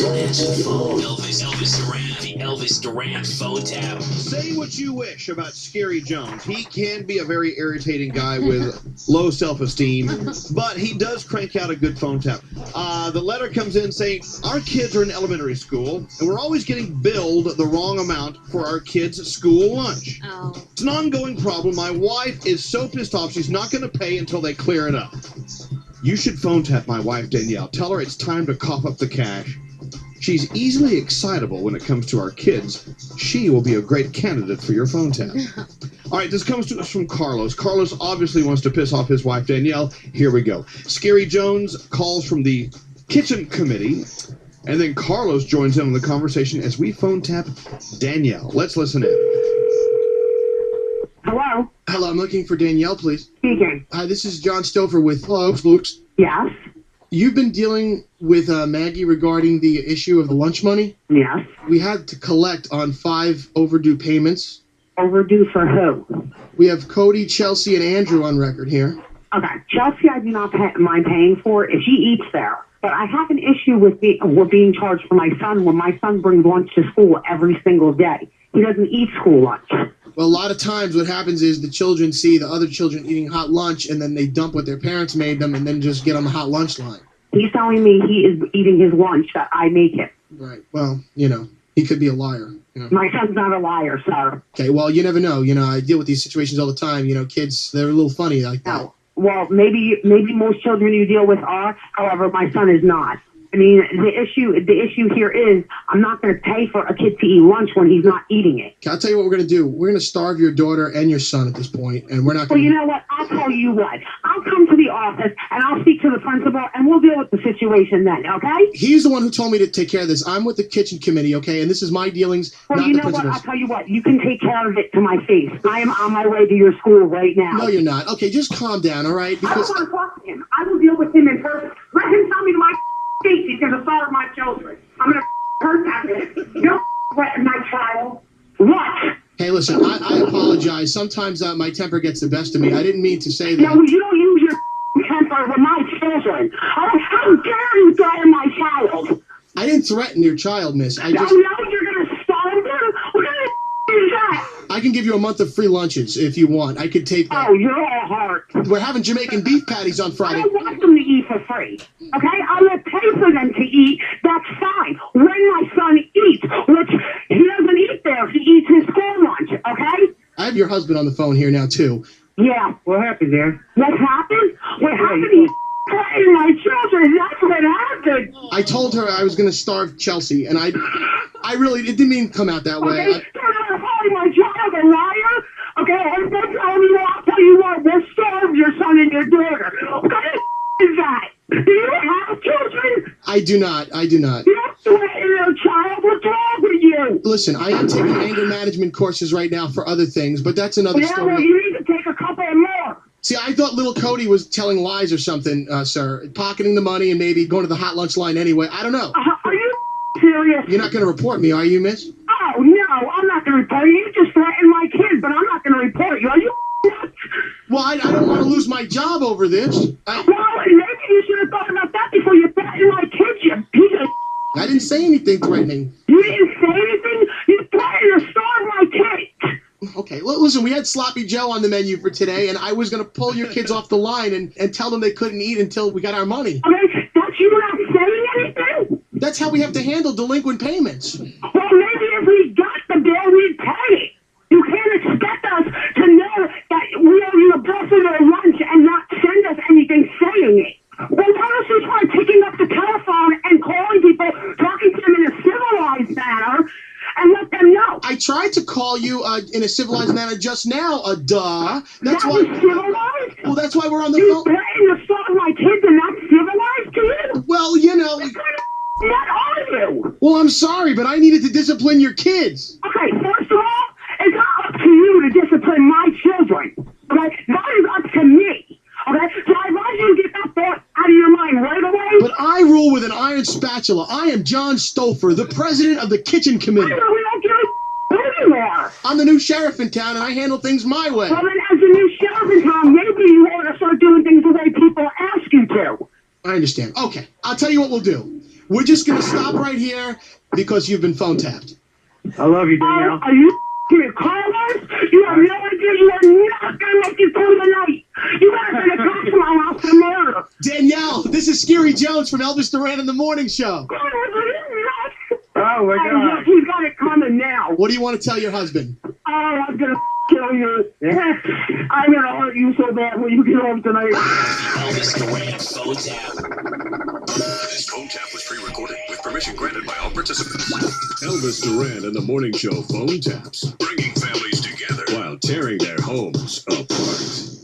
Don't answer the phone. Elvis Duran, the Elvis Duran phone tap. Say what you wish about Scary Jones. He can be a very irritating guy with low self-esteem, but he does crank out a good phone tap. The letter comes in saying, our kids are in elementary school, and we're always getting billed the wrong amount for our kids' school lunch. Oh. It's an ongoing problem. My wife is so pissed off, she's not going to pay until they clear it up. You should phone tap my wife, Danielle. Tell her it's time to cough up the cash. She's easily excitable when it comes to our kids. She will be a great candidate for your phone tap. All right, this comes to us from Carlos. Carlos obviously wants to piss off his wife, Danielle. Here we go. Scary Jones calls from the kitchen committee, and then Carlos joins in on the conversation as we phone tap Danielle. Let's listen in. Hello? Hello, I'm looking for Danielle, please. Speaking. Hi, this is John Stouffer with Looks. Yes? You've been dealing with Maggie regarding the issue of the lunch money. Yes. We had to collect on 5 overdue payments. Overdue for who? We have Cody, Chelsea, and Andrew on record here. Okay. Chelsea, I do not mind paying for if she eats there. But I have an issue with being charged for my son when my son brings lunch to school every single day. He doesn't eat school lunch. Well, a lot of times what happens is the children see the other children eating hot lunch, and then they dump what their parents made them and then just get on the hot lunch line. He's telling me he is eating his lunch that I make him. Right. Well, he could be a liar. My son's not a liar, sir. Okay, well, you never know. I deal with these situations all the time. Kids, they're a little funny like that. No. Well, maybe most children you deal with are. However, my son is not. I mean, the issue here is I'm not going to pay for a kid to eat lunch when he's not eating it. Okay, I'll tell you what we're going to do. We're going to starve your daughter and your son at this point, and we're not going to... Well, you know what? I'll tell you what. I'll come to the office, and I'll speak to the principal, and we'll deal with the situation then, okay? He's the one who told me to take care of this. I'm with the kitchen committee, okay? And this is my dealings, well, not you the know principal's. what? I'll tell you what. You can take care of it to my face. I am on my way to your school right now. No, you're not. Okay, just calm down, all right? I don't want to talk to him. I will deal with him in person. Let him tell me to my face he's going to starve my children. I'm going to hurt that man. You don't threaten my child. What? Hey, listen, I apologize. Sometimes my temper gets the best of me. I didn't mean to say that. No, you don't use your temper with my children. How dare you threaten my child? I didn't threaten your child, miss. Now you're going to starve them? What kind of is that? I can give you a month of free lunches if you want. I could take that. Oh, you're all heart. We're having Jamaican beef patties on I Friday. don't want them to eat for free. Okay? I will pay for them to eat. That's fine. When my son eats, which he doesn't eat there, he eats his school lunch, okay? I have your husband on the phone here now, too. Yeah. What happened there? What happened? What happened? He threatened my children. That's what happened. I told her I was going to starve Chelsea, and I really, it didn't mean come out that way. Okay? You're not calling my child a liar? Okay? I'm not telling you what. I'll tell you what. We'll starve your son and your daughter. What kind of is that? Do you have children? I do not. You don't threaten your child. What's wrong with you? Listen, I am taking anger management courses right now for other things, but that's another Well, story. you need to take a couple more. See, I thought little Cody was telling lies or something, sir. Pocketing the money and maybe going to the hot lunch line anyway. I don't know. Are you serious? You're not going to report me, are you, miss? Oh, no, I'm not going to report you. You just threatened my kid, but I'm not going to report you. Are you nuts? Well, I don't want to lose my job over this. Well, maybe you should have thought about that before you threatened my kid, you piece of I didn't say anything threatening. You didn't say anything? You threatened to starve my kid. Okay, listen, we had Sloppy Joe on the menu for today, and I was going to pull your kids off the line and tell them they couldn't eat until we got our money. Okay, that's you not saying anything? That's how we have to handle delinquent payments. Well, maybe if we got the bill, we'd pay it. You can't expect us to know that we owe you a bill for their lunch and not send us anything saying it. Well, why don't you try picking up the telephone and calling people, talking to them in a civilized manner, and let them know? I tried to call you in a civilized manner just now, duh. That's why. Civilized? Well, that's why we're on the You phone. threatened to starve my kids and that's civilized to you? Well, What kind of nut are you? Well, I'm sorry, but I needed to discipline your kids. Okay, first of all, it's not up to you to discipline my children. Okay? That is up to me. Okay? So I want you to get that thought out of your mind right away. But I rule with an iron spatula. I am John Stouffer, the president of the kitchen committee. I know we don't give a who you are. I'm the new sheriff in town, and I handle things my way. Well, then as the new sheriff in town, maybe you ought to start doing things the way people ask you to. I understand. Okay, I'll tell you what we'll do. We're just gonna stop right here because you've been phone tapped. I love you, Danielle. Are you f***ing Carlos? You have no idea. You are not going to make it through the night. You guys are going to come to my house for murder. Danielle, this is Scary Jones from Elvis Duran in the Morning Show. God, are you nuts? Oh, my God. He's got it coming now. What do you want to tell your husband? Oh, I'm going to kill you. I'm going to hurt you so bad when you get home tonight. Elvis Duran phone tap. This phone tap was pre-recorded with permission granted by all participants. Elvis Duran and the Morning Show phone taps Bringing families together. while tearing their homes apart.